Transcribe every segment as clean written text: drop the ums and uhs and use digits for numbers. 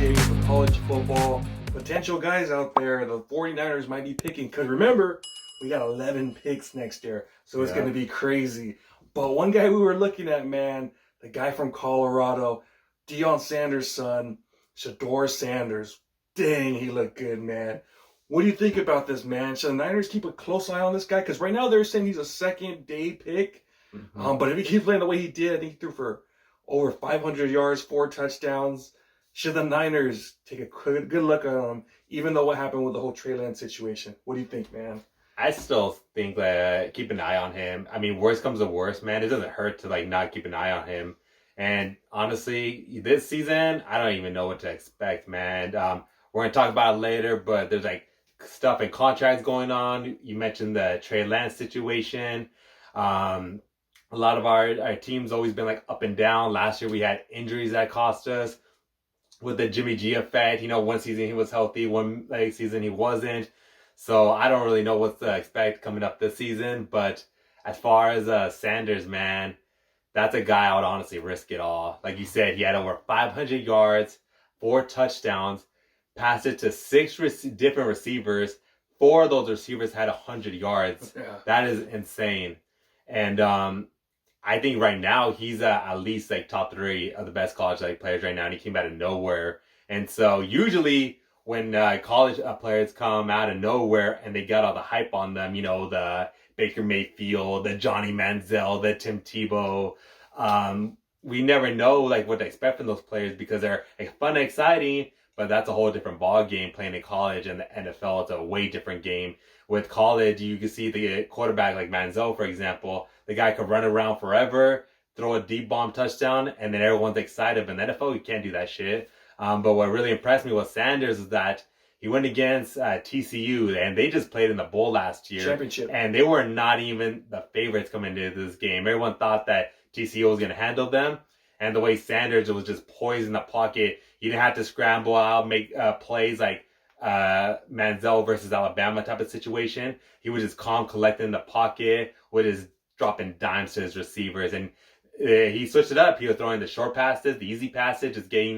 days for college football. Potential guys out there, the 49ers might be picking, because remember, we got 11 picks next year, so it's going to be crazy. But one guy we were looking at, man, the guy from Colorado, Deion Sanders' son, Shedeur Sanders. Dang, he looked good, man. What do you think about this, man? Should the Niners keep a close eye on this guy? Because right now they're saying he's a second-day pick. But if he keeps playing the way he did, I think he threw for over 500 yards, 4 touchdowns. Should the Niners take a good look at him, even though what happened with the whole Trey Lance situation? What do you think, man? I still think that keep an eye on him. I mean, worst comes to worst, man. It doesn't hurt to not keep an eye on him. And honestly, this season, I don't even know what to expect, man. We're gonna talk about it later, but there's stuff in contracts going on. You mentioned the Trey Lance situation. A lot of our team's always been up and down. Last year we had injuries that cost us with the Jimmy G effect. One season he was healthy, one season he wasn't. So I don't really know what to expect coming up this season. But as far as Sanders, man, that's a guy I would honestly risk it all. Like you said, he had over 500 yards, 4 touchdowns, passed it to 6 different receivers. 4 of those receivers had 100 yards. Yeah. That is insane. And I think right now he's at least top 3 of the best college players right now, and he came out of nowhere. And so usually when college players come out of nowhere and they got all the hype on them, the Baker Mayfield, the Johnny Manziel, the Tim Tebow, we never know what to expect from those players because they're fun and exciting, but that's a whole different ball game playing in college, and the NFL is a way different game. With college, you can see the quarterback like Manziel, for example, the guy could run around forever, throw a deep bomb touchdown, and then everyone's excited. But in the NFL, you can't do that shit. But what really impressed me with Sanders is that he went against TCU, and they just played in the bowl last year. Championship. And they were not even the favorites coming into this game. Everyone thought that TCU was going to handle them. And the way Sanders was just poised in the pocket, he didn't have to scramble out, make plays like Manziel versus Alabama type of situation. He was just calm, collecting in the pocket, with his dropping dimes to his receivers. And he switched it up. He was throwing the short passes, the easy passage, just getting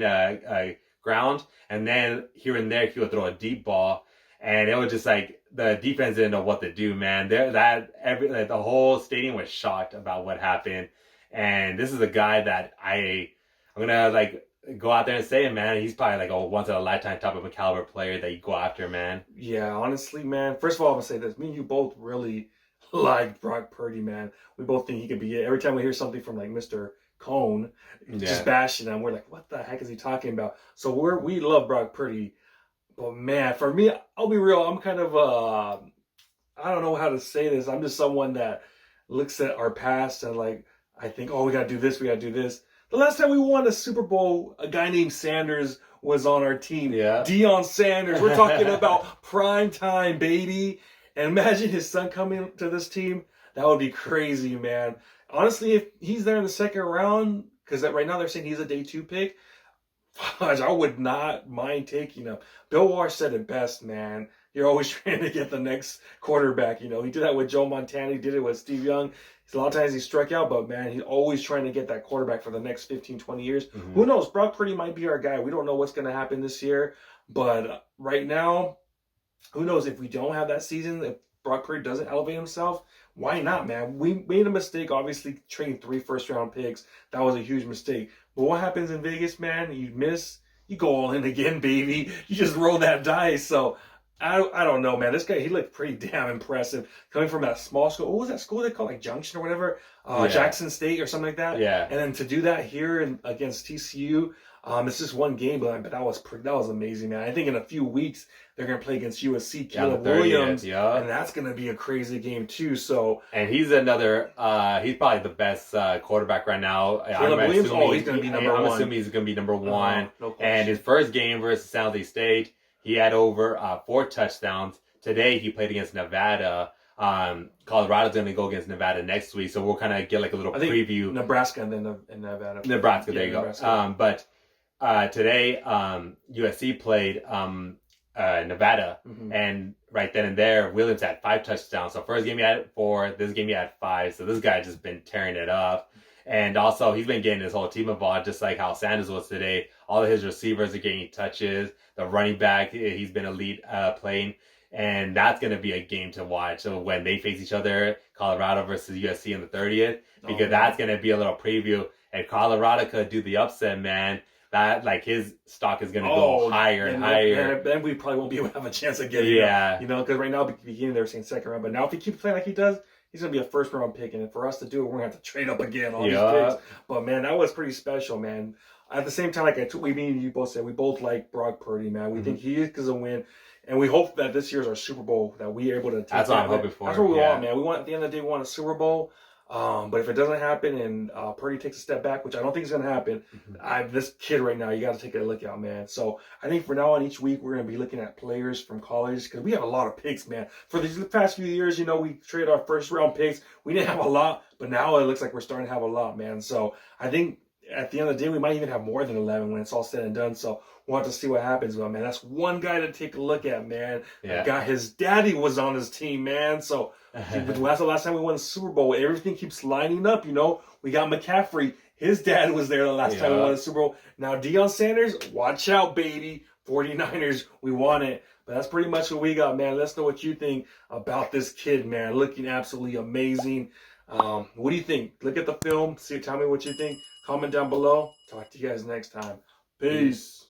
ground. And then here and there, he would throw a deep ball. And it was just the defense didn't know what to do, man. The whole stadium was shocked about what happened. And this is a guy that I'm gonna go out there and say it, man. He's probably a once in a lifetime type of a caliber player that you go after, man. Yeah, honestly, man. First of all, I'm gonna say this: me and you both really like Brock Purdy, man. We both think he could be it. Every time we hear something from Mr. Cone, just bashing him, we're like, what the heck is he talking about? So we love Brock Purdy, but man, for me, I'll be real. I'm kind of I don't know how to say this. I'm just someone that looks at our past and I think, oh, we gotta do this, we gotta do this. The last time we won a Super Bowl, a guy named Sanders was on our team. Yeah. Deion Sanders. We're talking about prime time, baby. And imagine his son coming to this team. That would be crazy, man. Honestly, if he's there in the second round, because right now they're saying he's a day 2 pick, I would not mind taking him. Bill Walsh said it best, man. You're always trying to get the next quarterback. He did that with Joe Montana. He did it with Steve Young. A lot of times he struck out, but man, he's always trying to get that quarterback for the next 15, 20 years. Mm-hmm. Who knows? Brock Purdy might be our guy. We don't know what's going to happen this year. But right now, who knows if we don't have that season, if Brock Purdy doesn't elevate himself, why not, man? We made a mistake, obviously, trading 3 first-round picks. That was a huge mistake. But what happens in Vegas, man? You miss, you go all in again, baby. You just roll that dice. So I don't know, man. This guy, he looked pretty damn impressive. Coming from that small school. What was that school they called? Junction or whatever? Jackson State or something like that? Yeah. And then to do that here against TCU, it's just one game, but that was amazing, man. I think in a few weeks, they're going to play against USC, Caleb Williams. Yeah. And that's going to be a crazy game, too. So, and he's another, he's probably the best quarterback right now. Caleb Williams, he's going to be number 1. I'm assuming he's going to be number 1. No question. And his first game versus San Jose State, he had over 4 touchdowns. Today, he played against Nevada. Colorado's going to go against Nevada next week, so we'll kind of get a little preview. Nebraska and then Nevada. Nebraska, there you go. But today, USC played Nevada, and right then and there, Williams had 5 touchdowns. So first game he had 4, this game he had 5. So this guy just been tearing it up. And also, he's been getting his whole team involved, just like how Sanders was today. All of his receivers are getting touches. The running back, he's been elite playing. And that's going to be a game to watch. So when they face each other, Colorado versus USC on the 30th, because that's going to be a little preview. And Colorado could do the upset, man. That, like, his stock is going to go higher and higher. Then we probably won't be able to have a chance of getting him. You know, because right now, beginning they were saying second round. But now if he keeps playing like he does, he's going to be a first round pick. And for us to do it, we're going to have to trade up again on these picks. But, man, that was pretty special, man. At the same time, like you both said, we both like Brock Purdy, man. We think he is going to win. And we hope that this year's our Super Bowl, that we're able to take That's what I'm hoping for. That's what we want, man. We want, at the end of the day, we want a Super Bowl. But if it doesn't happen and Purdy takes a step back, which I don't think is going to happen, this kid right now, you got to take a look out, man. So I think for now on, each week, we're going to be looking at players from college because we have a lot of picks, man. For these past few years, you know, we traded our first round picks. We didn't have a lot, but now it looks like we're starting to have a lot, man. So I think at the end of the day, we might even have more than 11 when it's all said and done. So we'll have to see what happens. But, man, that's one guy to take a look at, man. Yeah. Guy, his daddy was on his team, man. So that's the last time we won the Super Bowl. Everything keeps lining up, you know. We got McCaffrey. His dad was there the last time we won the Super Bowl. Now, Deion Sanders, watch out, baby. 49ers, we want it. But that's pretty much what we got, man. Let us know what you think about this kid, man. Looking absolutely amazing. What do you think? Look at the film. Tell me what you think. Comment down below. Talk to you guys next time. Peace.